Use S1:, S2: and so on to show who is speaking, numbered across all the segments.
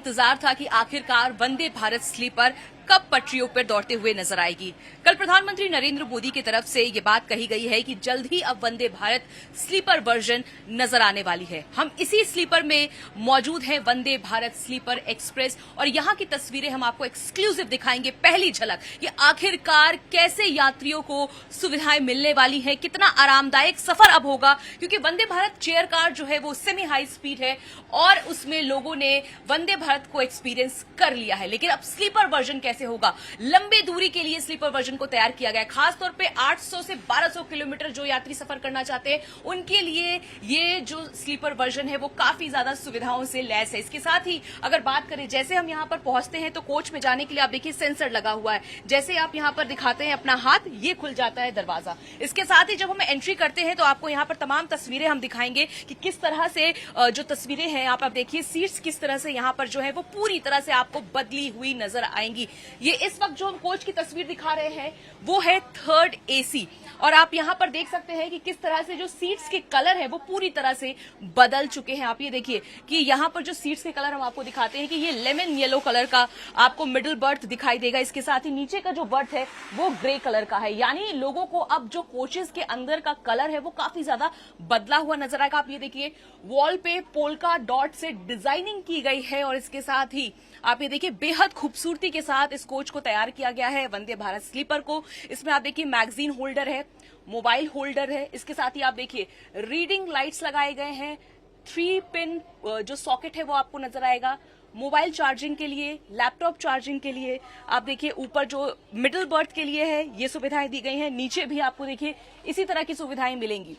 S1: इंतजार था कि आखिरकार वंदे भारत स्लीपर कब पटरियों पर दौड़ते हुए नजर आएगी। कल प्रधानमंत्री नरेंद्र मोदी की तरफ से ये बात कही गई है कि जल्द ही अब वंदे भारत स्लीपर वर्जन नजर आने वाली है। हम इसी स्लीपर में मौजूद हैं, वंदे भारत स्लीपर एक्सप्रेस, और यहां की तस्वीरें हम आपको एक्सक्लूसिव दिखाएंगे। पहली झलक कि आखिरकार कैसे यात्रियों को सुविधाएं मिलने वाली है, कितना आरामदायक सफर अब होगा, क्योंकि वंदे भारत चेयर कार जो है वो सेमी हाई स्पीड है और उसमें लोगों ने वंदे भारत को एक्सपीरियंस कर लिया है। लेकिन अब स्लीपर वर्जन कैसे होगा? लंबी दूरी के लिए स्लीपर वर्जन को तैयार किया गया है, खासतौर पे 800 से 1200 किलोमीटर जो यात्री सफर करना चाहते हैं उनके लिए ये जो स्लीपर वर्जन है वो काफी ज्यादा सुविधाओं से लैस है। इसके साथ ही अगर बात करें, जैसे हम यहां पर पहुंचते हैं तो कोच में जाने के लिए आप देखिए सेंसर लगा हुआ है। जैसे आप यहां पर दिखाते हैं अपना हाथ, ये खुल जाता है दरवाजा। इसके साथ ही जब हम एंट्री करते हैं तो आपको यहां पर तमाम तस्वीरें हम दिखाएंगे कि किस तरह से जो तस्वीरें हैं आप देखिए, सीट्स किस तरह से यहां पर जो है वो पूरी तरह से आपको बदली हुई नजर आएंगी। ये इस वक्त जो हम कोच की तस्वीर दिखा रहे हैं वो है 3rd AC, और आप यहां पर देख सकते हैं कि किस तरह से जो सीट्स के कलर है वो पूरी तरह से बदल चुके हैं। आप ये देखिए कि यहां पर जो सीट्स के कलर हम आपको दिखाते हैं कि ये लेमन येलो कलर का आपको मिडिल बर्थ दिखाई देगा। इसके साथ ही नीचे का जो बर्थ है वो ग्रे कलर का है, यानी लोगों को अब जो कोचेस के अंदर का कलर है वो काफी ज्यादा बदला हुआ नजर आएगा। आप ये देखिए वॉल पे पोल्का डॉट से डिजाइनिंग की गई है, और इसके साथ ही आप ये देखिए बेहद खूबसूरती के साथ इस कोच को तैयार किया गया है, वंदे भारत स्लीपर को। इसमें आप देखिए मैगजीन होल्डर है, मोबाइल होल्डर है, इसके साथ ही आप देखिए रीडिंग लाइट्स लगाए गए हैं, 3 पिन जो सॉकेट है वो आपको नजर आएगा, मोबाइल चार्जिंग के लिए, लैपटॉप चार्जिंग के लिए। आप देखिए ऊपर जो मिडिल बर्थ के लिए है ये सुविधाएं दी गई हैं, नीचे भी आपको देखिए इसी तरह की सुविधाएं मिलेंगी।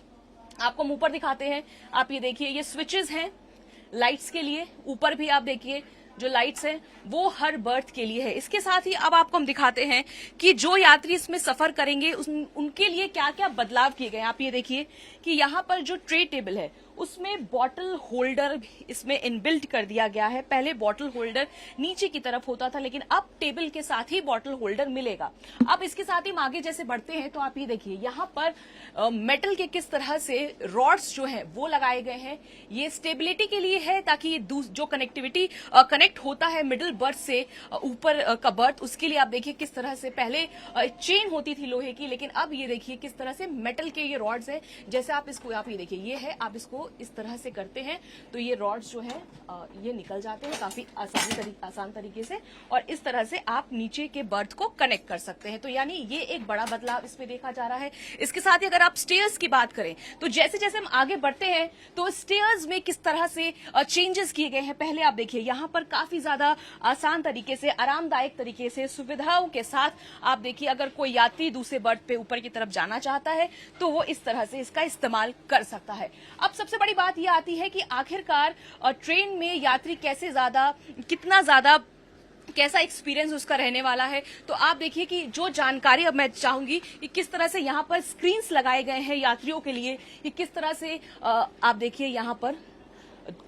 S1: आपको मुंह पर दिखाते हैं, आप ये देखिए ये स्विचेस हैं लाइट्स के लिए, ऊपर भी आप देखिए जो लाइट्स हैं वो हर बर्थ के लिए है। इसके साथ ही अब आपको हम दिखाते हैं कि जो यात्री इसमें सफर करेंगे उनके लिए क्या क्या बदलाव किए गए हैं। आप ये देखिए कि यहाँ पर जो ट्रे टेबल है उसमें बॉटल होल्डर इसमें इनबिल्ट कर दिया गया है। पहले बॉटल होल्डर नीचे की तरफ होता था, लेकिन अब टेबल के साथ ही बॉटल होल्डर मिलेगा। अब इसके साथ ही हम आगे जैसे बढ़ते हैं तो आप ये देखिए यहाँ पर मेटल के किस तरह से रॉड्स जो है वो लगाए गए हैं। ये स्टेबिलिटी के लिए है ताकि ये जो कनेक्टिविटी कनेक्ट होता है मिडिल बर्थ से ऊपर का बर्थ, उसके लिए आप देखिए किस तरह से पहले चेन होती थी लोहे की, लेकिन अब ये देखिए किस तरह से मेटल के ये रॉड्स है। जैसे आप इसको आप ये देखिए ये है, आप इसको इस तरह से करते हैं तो ये रॉड्स जो है ये निकल जाते हैं काफी आसान तरीके से, और इस तरह से आप नीचे के बर्थ को कनेक्ट कर सकते हैं। तो यानी ये एक बड़ा बदलाव इसमें देखा जा रहा है। इसके साथ ही अगर आप स्टेयर्स की बात करें तो जैसे जैसे हम आगे बढ़ते हैं तो स्टेयर्स में किस तरह से चेंजेस किए गए हैं। पहले आप देखिए यहाँ पर काफी ज्यादा आसान तरीके से, आरामदायक तरीके से, सुविधाओं के साथ आप देखिए अगर कोई यात्री दूसरे बर्थ पे ऊपर की तरफ जाना चाहता है तो वो इस तरह से इसका इस्तेमाल कर सकता है। अब सबसे बड़ी बात यह आती है कि आखिरकार ट्रेन में यात्री कितना ज्यादा कैसा एक्सपीरियंस उसका रहने वाला है। तो आप देखिए कि जो जानकारी अब मैं चाहूंगी कि किस तरह से यहाँ पर स्क्रीन्स लगाए गए हैं यात्रियों के लिए, कि किस तरह से आप देखिए यहाँ पर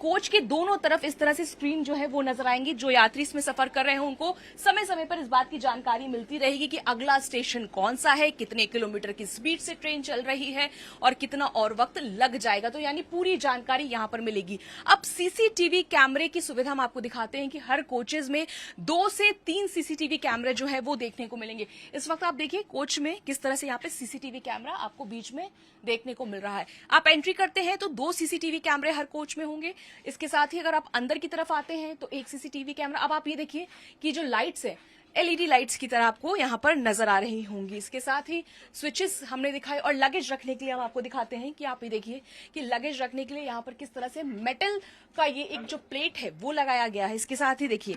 S1: कोच के दोनों तरफ इस तरह से स्क्रीन जो है वो नजर आएंगी। जो यात्री इसमें सफर कर रहे हैं उनको समय समय पर इस बात की जानकारी मिलती रहेगी कि अगला स्टेशन कौन सा है, कितने किलोमीटर की स्पीड से ट्रेन चल रही है और कितना और वक्त लग जाएगा। तो यानी पूरी जानकारी यहां पर मिलेगी। अब सीसीटीवी कैमरे की सुविधा हम आपको दिखाते हैं कि हर कोचेज में 2 से 3 सीसीटीवी कैमरे जो है वो देखने को मिलेंगे। इस वक्त आप देखिए कोच में किस तरह से यहाँ पे सीसीटीवी कैमरा आपको बीच में देखने को मिल रहा है। आप एंट्री करते हैं तो 2 सीसीटीवी कैमरे हर कोच में होंगे। इसके साथ ही अगर आप अंदर की तरफ आते हैं तो 1 सीसीटीवी कैमरा। अब आप ये देखिए कि जो लाइट्स है एलईडी लाइट्स की तरह आपको यहाँ पर नजर आ रही होंगी। इसके साथ ही स्विचेस हमने दिखाए, और लगेज रखने के लिए हम आपको दिखाते हैं कि आप ये देखिए कि लगेज रखने के लिए यहाँ पर किस तरह से मेटल का ये एक जो प्लेट है वो लगाया गया है। इसके साथ ही देखिए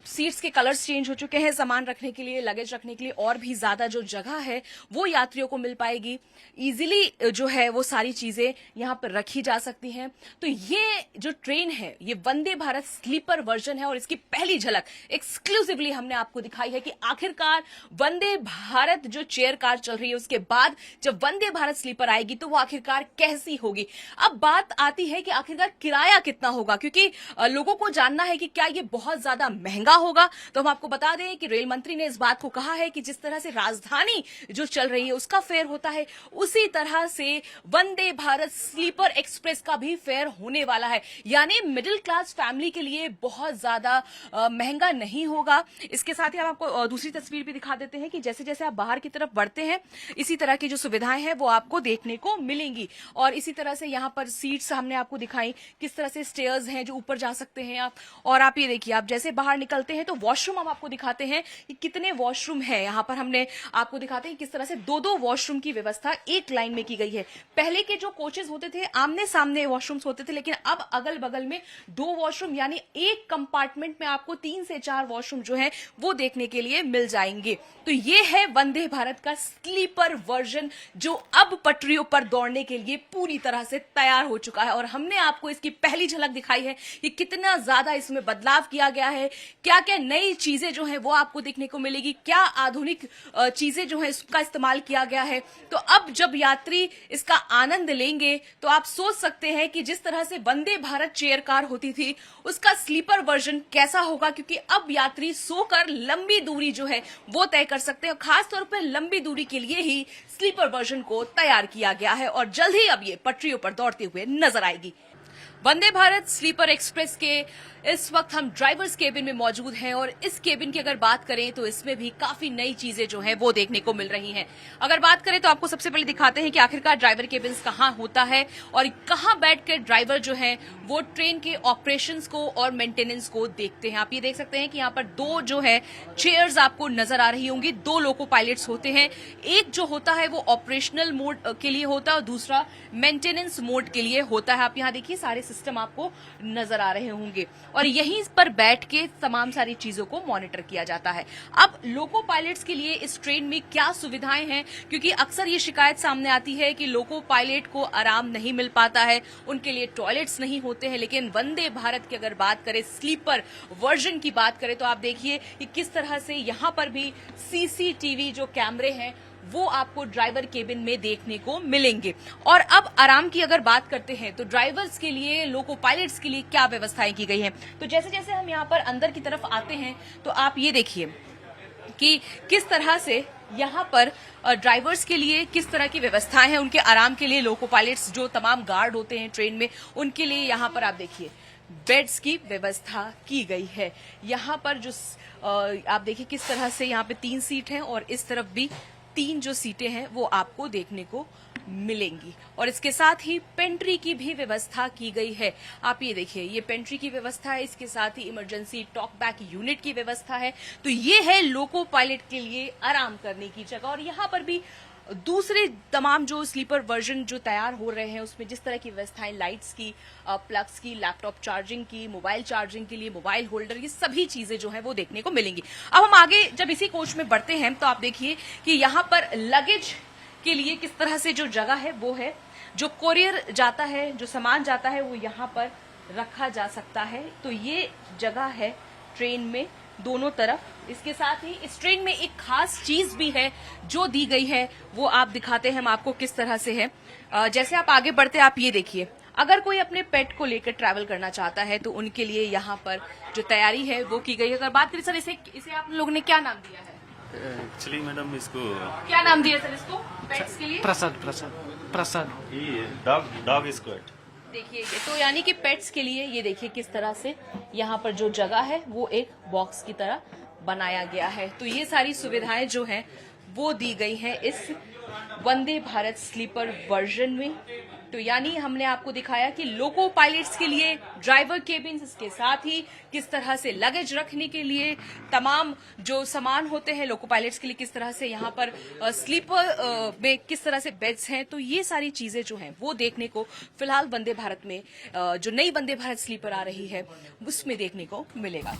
S1: सीट्स के कलर्स चेंज हो चुके हैं। सामान रखने के लिए, लगेज रखने के लिए और भी ज्यादा जो जगह है वो यात्रियों को मिल पाएगी। इजीली जो है वो सारी चीजें यहाँ पर रखी जा सकती हैं। तो ये जो ट्रेन है ये वंदे भारत स्लीपर वर्जन है, और इसकी पहली झलक एक्सक्लूसिवली हमने आपको दिखाई है कि आखिरकार वंदे भारत जो चेयर कार चल रही है उसके बाद जब वंदे भारत स्लीपर आएगी तो वो आखिरकार कैसी होगी। अब बात आती है कि आखिरकार किराया कितना होगा, क्योंकि लोगों को जानना है कि क्या ये बहुत ज्यादा महंगा होगा। तो हम आपको बता दें कि रेल मंत्री ने इस बात को कहा है कि जिस तरह से राजधानी जो चल रही है उसका फेयर होता है, उसी तरह से वंदे भारत स्लीपर एक्सप्रेस का भी फेयर होने वाला है। यानी मिडिल क्लास फैमिली के लिए बहुत ज्यादा महंगा नहीं होगा। इसके साथ ही हम आपको दूसरी तस्वीर भी दिखा देते हैं कि जैसे जैसे आप बाहर की तरफ बढ़ते हैं इसी तरह की जो सुविधाएं हैं वो आपको देखने को मिलेंगी। और इसी तरह से यहाँ पर सीट्स हमने आपको दिखाई, किस तरह से स्टेयर्स हैं जो ऊपर जा सकते हैं आप। और आप ये देखिए, आप जैसे बाहर निकलते हैं तो वॉशरूम हम आपको दिखाते हैं कि कितने वॉशरूम है। यहाँ पर हमने आपको दिखाते हैं किस तरह से दो वॉशरूम की व्यवस्था एक लाइन में की गई है। पहले के जो कोचेस होते थे आमने सामने वॉशरूम्स होते थे, लेकिन अब अगल बगल में 2 वॉशरूम यानी एक कंपार्टमेंट में आपको 3 से 4 वॉशरूम जो है वो देखने के लिए मिल जाएंगे। तो ये है वंदे भारत का स्लीपर वर्जन जो अब पटरियों पर दौड़ने के लिए पूरी तरह से तैयार हो चुका है। और हमने आपको इसकी पहली झलक दिखाई है कि कितना ज्यादा इसमें बदलाव किया गया है, क्या क्या नई चीजें जो है वो आपको देखने को मिलेगी, क्या आधुनिक चीजें जो है इसका इस्तेमाल किया गया है। तो अब जब यात्री इसका आनंद लेंगे तो आप सोच सकते हैं कि जिस तरह से वंदे भारत चेयर कार होती थी उसका स्लीपर वर्जन कैसा होगा, क्योंकि अब यात्री सोकर लंबी दूरी जो है वो तय कर सकते हैं। खासतौर पर लंबी दूरी के लिए ही स्लीपर वर्जन को तैयार किया गया है और जल्द ही अब ये पटरियों पर दौड़ते हुए नजर आएगी। वंदे भारत स्लीपर एक्सप्रेस के इस वक्त हम ड्राइवर्स केबिन में मौजूद हैं और इस केबिन की अगर बात करें तो इसमें भी काफी नई चीजें जो हैं वो देखने को मिल रही हैं। अगर बात करें तो आपको सबसे पहले दिखाते हैं कि आखिरकार ड्राइवर केबिन कहाँ होता है और कहाँ बैठकर ड्राइवर जो है वो ट्रेन के ऑपरेशंस को और मेंटेनेंस को देखते हैं। आप ये देख सकते हैं कि यहाँ पर 2 जो है चेयर्स आपको नजर आ रही होंगी। 2 लोको पायलट्स होते हैं, एक जो होता है वो ऑपरेशनल मोड के लिए होता है और दूसरा मेंटेनेंस मोड के लिए होता है। आप यहाँ देखिए सारे सिस्टम आपको नजर आ रहे होंगे और यहीं पर बैठ के तमाम सारी चीजों को मॉनिटर किया जाता है। अब लोको पायलट्स के लिए इस ट्रेन में क्या सुविधाएं हैं, क्योंकि अक्सर ये शिकायत सामने आती है कि लोको पायलट को आराम नहीं मिल पाता है, उनके लिए टॉयलेट्स नहीं होते हैं। लेकिन वंदे भारत की अगर बात करें, स्लीपर वर्जन की बात करें, तो आप देखिए कि किस तरह से यहां पर भी सीसीटीवी जो कैमरे हैं वो आपको ड्राइवर केबिन में देखने को मिलेंगे। और अब आराम की अगर बात करते हैं तो ड्राइवर्स के लिए, लोको पायलट्स के लिए क्या व्यवस्थाएं की गई हैं। तो जैसे जैसे हम यहाँ पर अंदर की तरफ आते हैं तो आप ये देखिए कि किस तरह से यहाँ पर ड्राइवर्स के लिए किस तरह की व्यवस्थाएं हैं। उनके आराम के लिए लोको पायलट्स जो तमाम गार्ड होते हैं ट्रेन में, उनके लिए यहाँ पर आप देखिए बेड्स की व्यवस्था की गई है। यहाँ पर जो आप देखिए किस तरह से यहाँ पे 3 सीट हैं और इस तरफ भी 3 जो सीटें हैं वो आपको देखने को मिलेंगी। और इसके साथ ही पेंट्री की भी व्यवस्था की गई है। आप ये देखिए, ये पेंट्री की व्यवस्था है, इसके साथ ही इमरजेंसी टॉक बैक यूनिट की व्यवस्था है। तो ये है लोको पायलट के लिए आराम करने की जगह। और यहाँ पर भी दूसरे तमाम जो स्लीपर वर्जन जो तैयार हो रहे हैं उसमें जिस तरह की व्यवस्थाएं, लाइट्स की, प्लग्स की, लैपटॉप चार्जिंग की, मोबाइल चार्जिंग के लिए मोबाइल होल्डर, ये सभी चीजें जो है वो देखने को मिलेंगी। अब हम आगे जब इसी कोच में बढ़ते हैं तो आप देखिए कि यहाँ पर लगेज के लिए किस तरह से जो जगह है वो है, जो कोरियर जाता है, जो सामान जाता है वो यहाँ पर रखा जा सकता है। तो ये जगह है ट्रेन में दोनों तरफ। इसके साथ ही इस ट्रेन में एक खास चीज भी है जो दी गई है, वो आप दिखाते हैं हम आपको किस तरह से है। जैसे आप आगे बढ़ते आप ये देखिए, अगर कोई अपने पेट को लेकर ट्रैवल करना चाहता है तो उनके लिए यहाँ पर जो तैयारी है वो की गई है। अगर बात करें सर, इसे आप लोगों ने क्या नाम दिया है?
S2: एक्चुअली मैडम इसको
S1: क्या नाम दिया सर इसको पेट्स के लिए?
S3: प्रसाद
S2: ये डॉग स्क्वाड।
S1: देखिए तो यानी कि पेट्स के लिए ये देखिए किस तरह से यहाँ पर जो जगह है वो एक बॉक्स की तरह बनाया गया है। तो ये सारी सुविधाएं जो हैं वो दी गई हैं इस वंदे भारत स्लीपर वर्जन में। तो यानी हमने आपको दिखाया कि लोको पायलट्स के लिए ड्राइवर केबिन, इसके साथ ही किस तरह से लगेज रखने के लिए तमाम जो सामान होते हैं, लोको पायलट्स के लिए किस तरह से यहाँ पर स्लीपर में किस तरह से बेड्स हैं। तो ये सारी चीजें जो हैं वो देखने को फिलहाल वंदे भारत में जो नई वंदे भारत स्लीपर आ रही है उसमें देखने को मिलेगा।